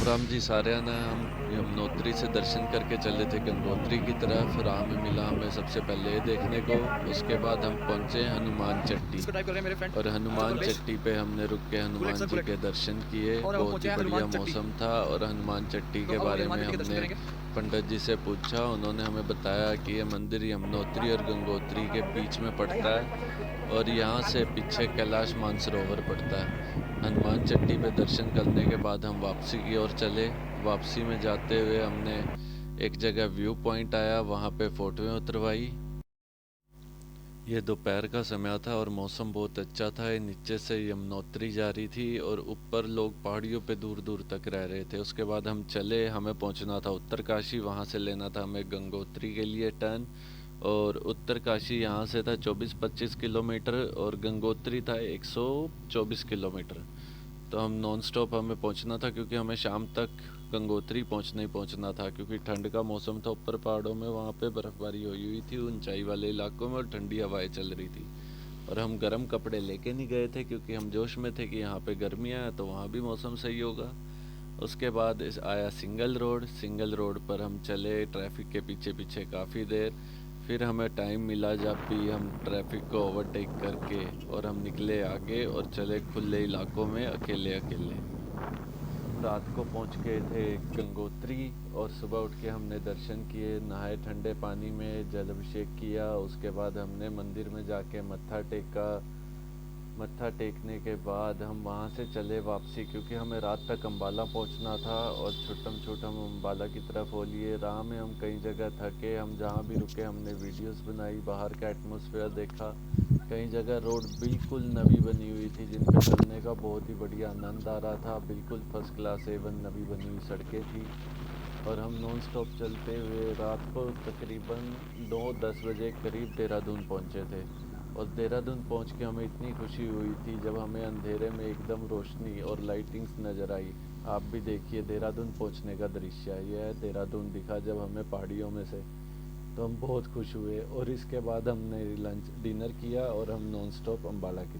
राम जी सारे ना हम यमुनोत्री से दर्शन करके चले थे गंगोत्री की तरफ। राह में मिला हमें सबसे पहले ये देखने को। उसके बाद हम पहुंचे हनुमान चट्टी। इसको टाइप कर रहे हैं मेरे फ्रेंड। और इसको हनुमान भेज। चट्टी पे हमने रुक के बुलेट हनुमान सर जी बुलेट। के दर्शन किए। और हम बहुत ही पहुंचे हैं बढ़िया हनुमान चट्टी। मौसम था। और हनुमान चट्टी तो के अब हम बारे हनुमान में चट्टी के दर्शन हमने करेंगे। पंडित जी से पूछा। उन्होंने हमें बताया कि ये मंदिर यमुनोत्री और गंगोत्री के बीच में पड़ता है और यहाँ से पीछे कैलाश मानसरोवर पड़ता है। हनुमान चट्टी पे दर्शन करने के बाद हम वापसी की ओर चले। वापसी में जाते हुए हमने एक जगह व्यू पॉइंट आया, वहाँ पे फोटोएं उतरवाई। ये दोपहर का समय था और मौसम बहुत अच्छा था। ये नीचे से यमुनोत्री जा रही थी और ऊपर लोग पहाड़ियों पे दूर दूर तक रह रहे थे। उसके बाद हम चले, हमें पहुंचना था उत्तरकाशी। वहाँ से लेना था हमें गंगोत्री के लिए टर्न। और उत्तरकाशी यहाँ से था 24-25 किलोमीटर और गंगोत्री था 124 किलोमीटर। तो हम नॉन स्टॉप हमें पहुंचना था क्योंकि हमें शाम तक गंगोत्री पहुंचना ही पहुंचना था, क्योंकि ठंड का मौसम था। ऊपर पहाड़ों में वहाँ पे बर्फ़बारी हुई हुई थी ऊंचाई वाले इलाकों में और ठंडी हवाएं चल रही थी। और हम गर्म कपड़े लेके नहीं गए थे क्योंकि हम जोश में थे कि यहाँ पे गर्मियाँ हैं तो वहाँ भी मौसम सही होगा। उसके बाद आया सिंगल रोड पर हम चले ट्रैफिक के पीछे पीछे काफ़ी देर। फिर हमें टाइम मिला जब भी हम ट्रैफिक को ओवरटेक करके और हम निकले आगे और चले खुले इलाकों में अकेले अकेले। हम रात को पहुंच गए थे गंगोत्री और सुबह उठ के हमने दर्शन किए, नहाए ठंडे पानी में, जल अभिषेक किया। उसके बाद हमने मंदिर में जाके मत्था टेका। मत्था टेकने के बाद हम वहाँ से चले वापसी, क्योंकि हमें रात तक अम्बाला पहुँचना था और छुट्टम छुट्टम अम्बाला की तरफ हो लिए। राह में हम कई जगह थके, हम जहाँ भी रुके हमने वीडियोस बनाई, बाहर का एटमॉस्फेयर देखा। कई जगह रोड बिल्कुल नवी बनी हुई थी जिन पे चलने का बहुत ही बढ़िया आनंद आ रहा था। बिल्कुल फर्स्ट क्लास एवन नवी बनी हुई सड़कें थी। और हम नॉन स्टॉप चलते हुए रात को तकरीबन 9-10 बजे करीब देहरादून पहुँचे थे। और देहरादून पहुँच के हमें इतनी खुशी हुई थी जब हमें अंधेरे में एकदम रोशनी और लाइटिंग्स नज़र आई। आप भी देखिए देहरादून पहुँचने का दृश्य, यह है देहरादून दिखा जब हमें पहाड़ियों में से। तो हम बहुत खुश हुए और इसके बाद हमने लंच डिनर किया और हम नॉन स्टॉप अम्बाला की